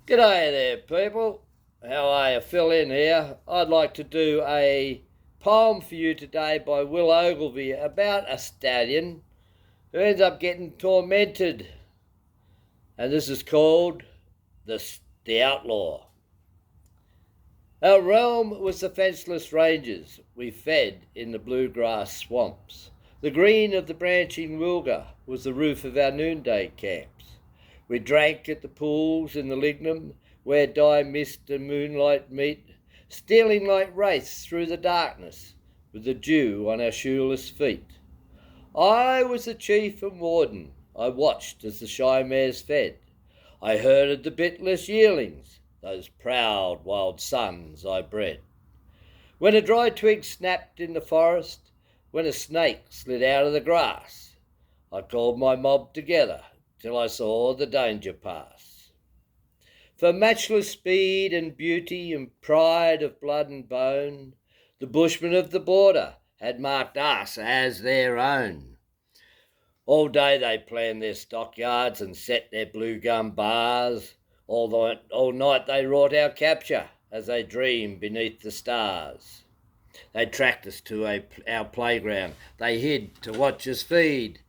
G'day there, people. How are you? Phil in here. I'd like to do a poem for you today by Will Ogilvie about a stallion who ends up getting tormented. And this is called the Outlaw. Our realm was the fenceless ranges we fed in the bluegrass swamps. The green of the branching wilga was the roof of our noonday camps. We drank at the pools in the lignum, where dye mist and moonlight meet, stealing like wraiths through the darkness, with the dew on our shoeless feet. I was the chief and warden. I watched as the shy mares fed. I herded the bitless yearlings, those proud wild sons I bred. When a dry twig snapped in the forest, when a snake slid out of the grass, I called my mob together till I saw the danger pass. For matchless speed and beauty and pride of blood and bone, the bushmen of the border had marked us as their own. All day they planned their stockyards and set their blue gum bars. All night they wrought our capture as they dreamed beneath the stars. They tracked us to our playground. They hid to watch us feed.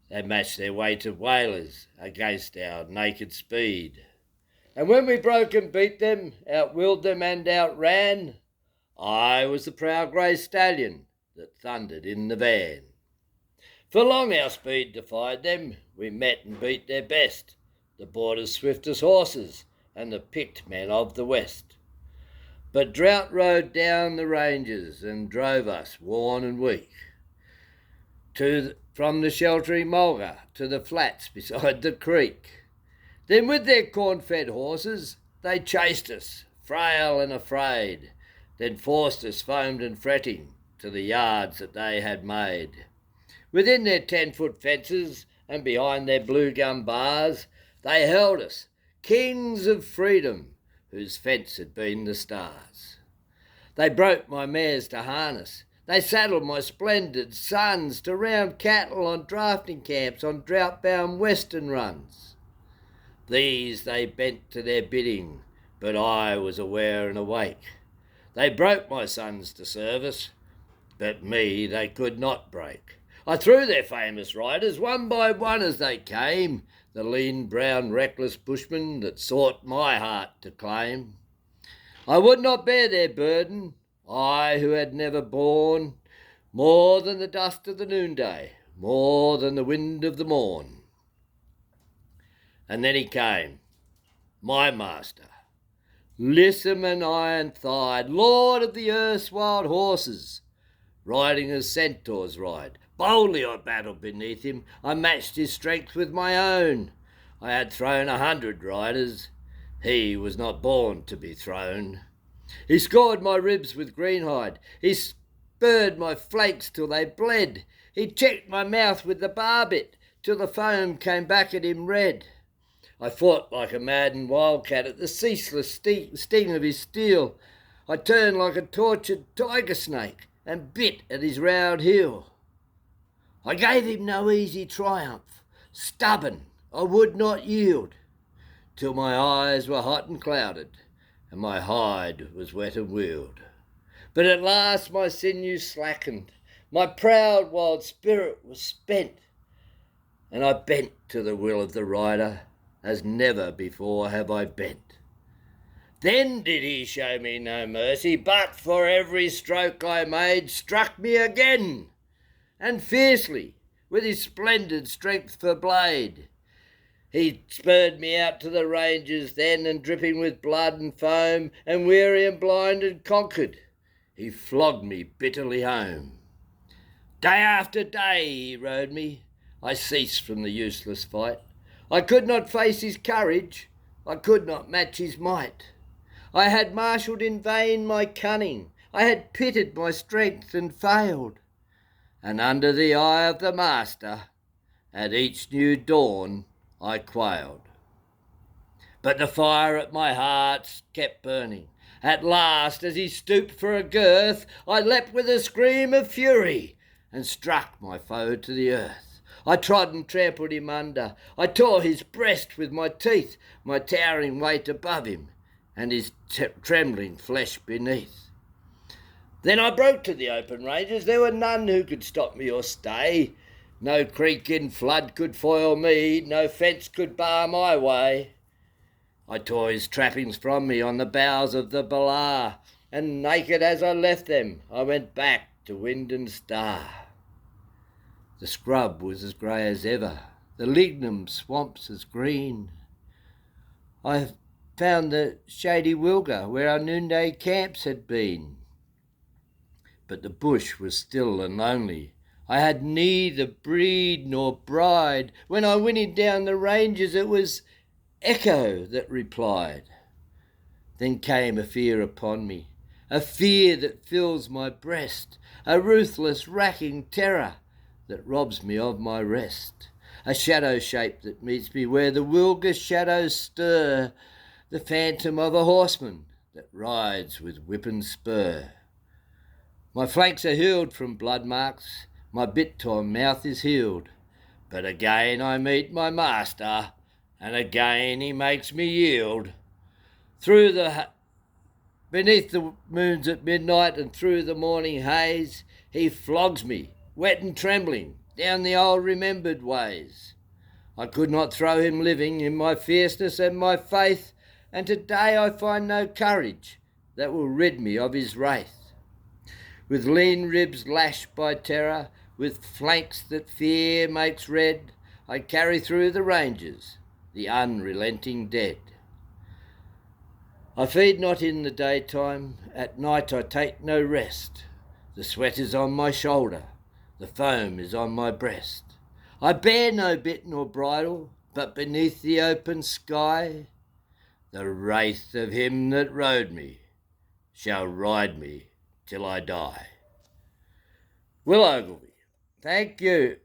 They matched their weight of whalers against our naked speed. And when we broke and beat them, outwilled them and outran, I was the proud grey stallion that thundered in the van. For long our speed defied them. We met and beat their best, the border's swiftest horses and the picked men of the west. But drought rode down the ranges and drove us worn and weak from the sheltering mulga to the flats beside the creek. Then with their corn-fed horses they chased us, frail and afraid, then forced us foamed and fretting to the yards that they had made. Within their 10-foot fences and behind their blue gum bars, they held us, kings of freedom, whose fence had been the stars. They broke my mares to harness. They saddled my splendid sons to round cattle on drafting camps on drought-bound western runs. These they bent to their bidding, but I was aware and awake. They broke my sons to service, but me they could not break. I threw their famous riders one by one as they came, the lean, brown, reckless bushmen that sought my heart to claim. I would not bear their burden, I who had never borne more than the dust of the noonday, more than the wind of the morn. And then he came, my master, lissom and iron-thighed, lord of the earth's wild horses, riding as centaurs ride. Boldly I battled beneath him. I matched his strength with my own. I had thrown 100 riders. He was not born to be thrown. He scored my ribs with greenhide. He spurred my flanks till they bled. He checked my mouth with the barbit till the foam came back at him red. I fought like a maddened wildcat at the ceaseless sting of his steel. I turned like a tortured tiger snake and bit at his round heel. I gave him no easy triumph. Stubborn, I would not yield, till my eyes were hot and clouded, and my hide was wet and wealed. But at last my sinews slackened, my proud wild spirit was spent, and I bent to the will of the rider, as never before have I bent. Then did he show me no mercy, but for every stroke I made, struck me again, and fiercely, with his splendid strength for blade. He spurred me out to the ranges then, and dripping with blood and foam, and weary and blind and conquered, he flogged me bitterly home. Day after day he rode me. I ceased from the useless fight. I could not face his courage. I could not match his might. I had marshalled in vain my cunning. I had pitted my strength and failed. And under the eye of the master, at each new dawn, I quailed. But the fire at my heart kept burning. At last, as he stooped for a girth, I leapt with a scream of fury and struck my foe to the earth. I trod and trampled him under. I tore his breast with my teeth, my towering weight above him, and his trembling flesh beneath. Then I broke to the open ranges. There were none who could stop me or stay. No creek in flood could foil me, no fence could bar my way. I tore his trappings from me on the boughs of the Balar, and naked as I left them, I went back to wind and star. The scrub was as grey as ever, the lignum swamps as green. I found the shady Wilga where our noonday camps had been. But the bush was still and lonely. I had neither breed nor bride. When I whinnied down the ranges, it was echo that replied. Then came a fear upon me, a fear that fills my breast, a ruthless racking terror that robs me of my rest, a shadow shape that meets me where the Wilga shadows stir, the phantom of a horseman that rides with whip and spur. My flanks are healed from blood marks, my bit-torn mouth is healed, but again I meet my master, and again he makes me yield. Beneath the moons at midnight and through the morning haze, he flogs me, wet and trembling, down the old remembered ways. I could not throw him living in my fierceness and my faith, and today I find no courage that will rid me of his wraith. With lean ribs lashed by terror, with flanks that fear makes red, I carry through the ranges the unrelenting dead. I feed not in the daytime, at night I take no rest. The sweat is on my shoulder, the foam is on my breast. I bear no bit nor bridle, but beneath the open sky, the wraith of him that rode me shall ride me till I die. Will Ogilvie. Thank you.